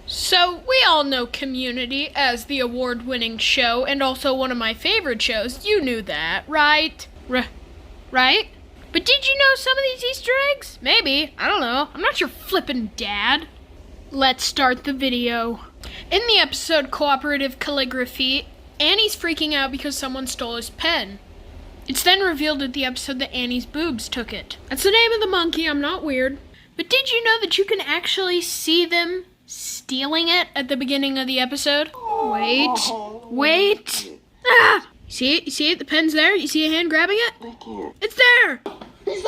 So, we all know Community as the award-winning show and also one of my favorite shows. You knew that, right? Right? But did you know some of these Easter eggs? Maybe. I don't know. I'm not your flippin' dad. Let's start the video. In the episode Cooperative Calligraphy, Annie's freaking out because someone stole his pen. It's then revealed at the episode that Annie's boobs took it. That's the name of the monkey, I'm not weird. But did you know that you can actually see them stealing it at the beginning of the episode? Wait. Ah! See it? You see it? The pen's there? You see a hand grabbing it? I can't. It's there! He's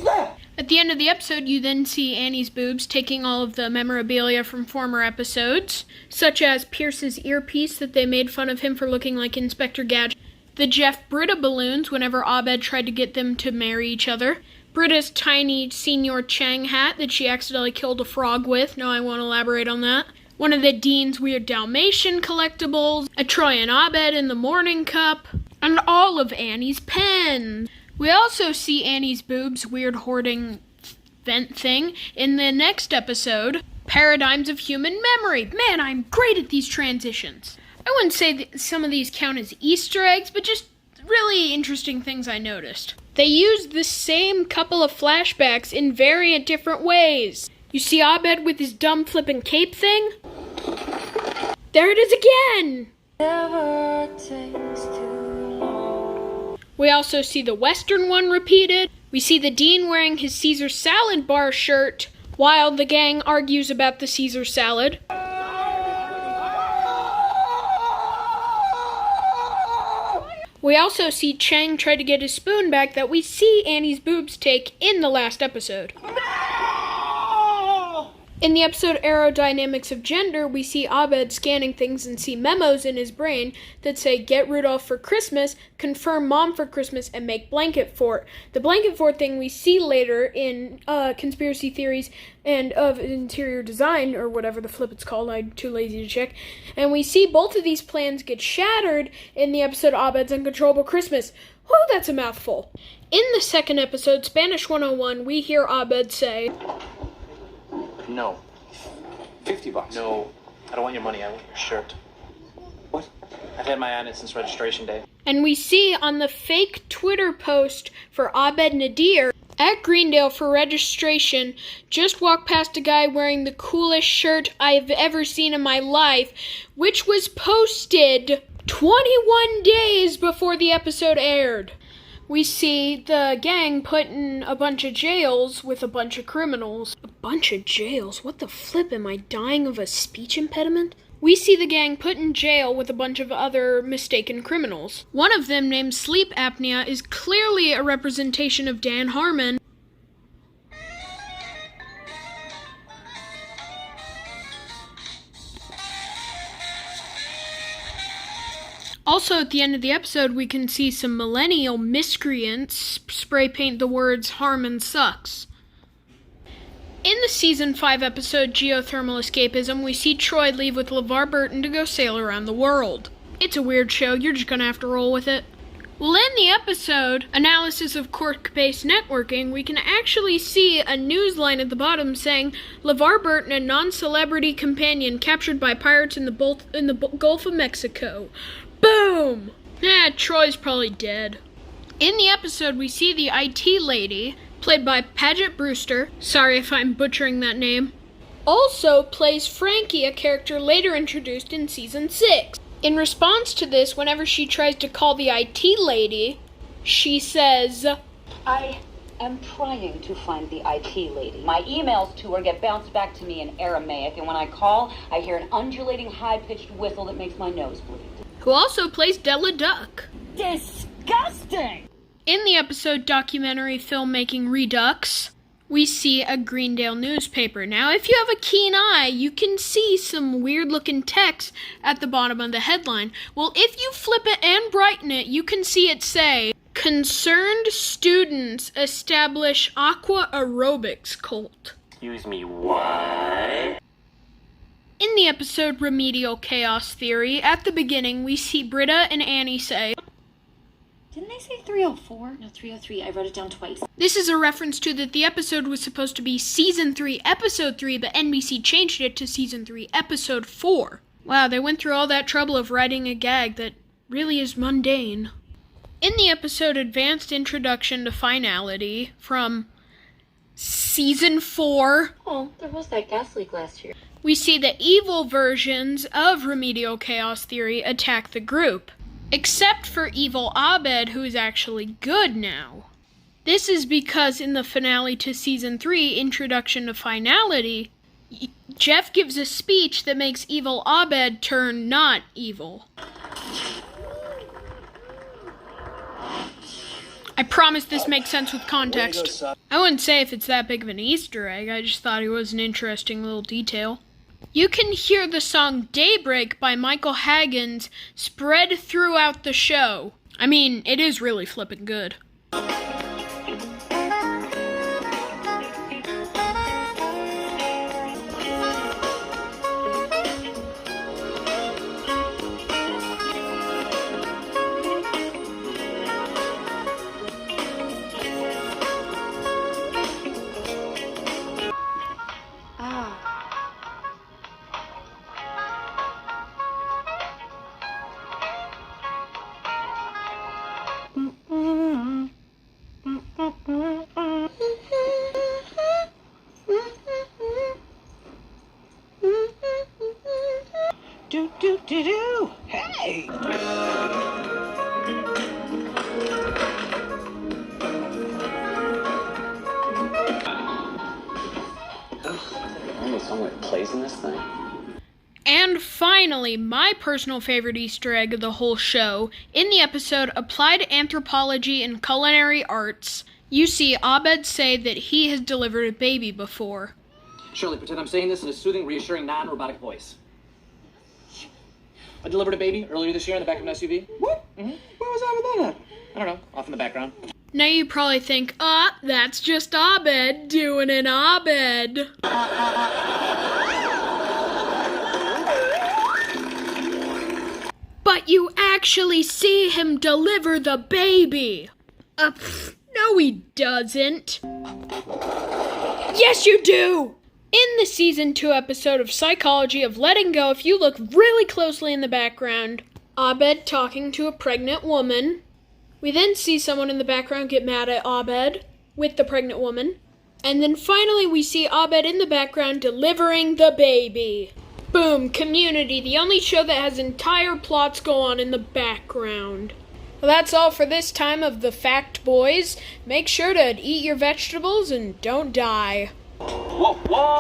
there! At the end of the episode, you then see Annie's boobs taking all of the memorabilia from former episodes, such as Pierce's earpiece that they made fun of him for looking like Inspector Gadget, the Jeff Britta balloons whenever Abed tried to get them to marry each other, Britta's tiny Senior Chang hat that she accidentally killed a frog with. No, I won't elaborate on that. One of the Dean's Weird Dalmatian collectibles, a Troy and Abed in the morning cup, and all of Annie's pens. We also see Annie's boobs weird hoarding vent thing in the next episode, Paradigms of Human Memory. Man, I'm great at these transitions. I wouldn't say that some of these count as Easter eggs, but just really interesting things I noticed. They used the same couple of flashbacks in variant different ways. You see Abed with his dumb flippin' cape thing? There it is again! Never takes too long. We also see the Western one repeated. We see the Dean wearing his Caesar salad bar shirt while the gang argues about the Caesar salad. We also see Chang try to get his spoon back that we see Annie's boobs take in the last episode. In the episode Aerodynamics of Gender, we see Abed scanning things and see memos in his brain that say, get Rudolph for Christmas, confirm Mom for Christmas, and make blanket fort. The blanket fort thing we see later in Conspiracy Theories and of Interior Design, or whatever the flip it's called, I'm too lazy to check. And we see both of these plans get shattered in the episode Abed's Uncontrollable Christmas. Whew, that's a mouthful. In the second episode, Spanish 101, we hear Abed say, No. $50. No, I don't want your money. I want your shirt. What? I've had my on it since registration day. and we see on the fake Twitter post for Abed Nadir, at Greendale for registration, just walked past a guy wearing the coolest shirt I've ever seen in my life, which was posted 21 days before the episode aired. We see the gang put in a bunch of jails with a bunch of criminals. A bunch of jails? What the flip? Am I dying of a speech impediment? We see the gang put in jail with a bunch of other mistaken criminals. One of them, named Sleep Apnea, is clearly a representation of Dan Harmon. Also, at the end of the episode, we can see some millennial miscreants spray paint the words Harmon sucks. In the Season 5 episode Geothermal Escapism, we see Troy leave with LeVar Burton to go sail around the world. It's a weird show, you're just gonna have to roll with it. Well, in the episode, Analysis of Quark-Based Networking, we can actually see a news line at the bottom saying, LeVar Burton, a non-celebrity companion captured by pirates in the Gulf of Mexico. Boom! Troy's probably dead. In the episode, we see the IT lady, played by Paget Brewster, sorry if I'm butchering that name, also plays Frankie, a character later introduced in Season 6. In response to this, whenever she tries to call the IT lady, she says, I am trying to find the IT lady. My emails to her get bounced back to me in Aramaic, and when I call, I hear an undulating, high-pitched whistle that makes my nose bleed. who also plays Della Duck. Disgusting! In the episode Documentary Filmmaking Redux, we see a Greendale newspaper. Now, if you have a keen eye, you can see some weird-looking text at the bottom of the headline. Well, if you flip it and brighten it, you can see it say, Concerned Students Establish Aqua Aerobics Cult. Excuse me, what? In the episode Remedial Chaos Theory, at the beginning, we see Britta and Annie say, Didn't they say 304? No, 303. I wrote it down twice. This is a reference to that the episode was supposed to be Season 3, Episode 3, but NBC changed it to Season 3, Episode 4. Wow, they went through all that trouble of writing a gag that really is mundane. In the episode Advanced Introduction to Finality from Season 4, Oh, there was that gas leak last year. we see the evil versions of Remedial Chaos Theory attack the group. Except for evil Abed, who is actually good now. This is because in the finale to Season 3, Introduction to Finality, Jeff gives a speech that makes evil Abed turn not evil. I promise this makes sense with context. I wouldn't say if it's that big of an Easter egg, I just thought it was an interesting little detail. You can hear the song Daybreak by Michael Haggans spread throughout the show. I mean, it is really flippin' good. Hey! Only someone that plays in this thing? And finally, my personal favorite Easter egg of the whole show, in the episode Applied Anthropology and Culinary Arts, you see Abed say that he has delivered a baby before. Shirley, pretend I'm saying this in a soothing, reassuring, non-robotic voice. I delivered a baby earlier this year in the back of an SUV. What? Where was I with that at? I don't know, off in the background. Now you probably think, that's just Abed doing an Abed. But you actually see him deliver the baby. No he doesn't. Yes you do! In the Season 2 episode of Psychology of Letting Go, if you look really closely in the background, Abed talking to a pregnant woman. We then see someone in the background get mad at Abed with the pregnant woman. And then finally we see Abed in the background delivering the baby. Boom, Community, the only show that has entire plots go on in the background. Well, that's all for this time of the Fact Boys. Make sure to eat your vegetables and don't die. Whoa, whoa!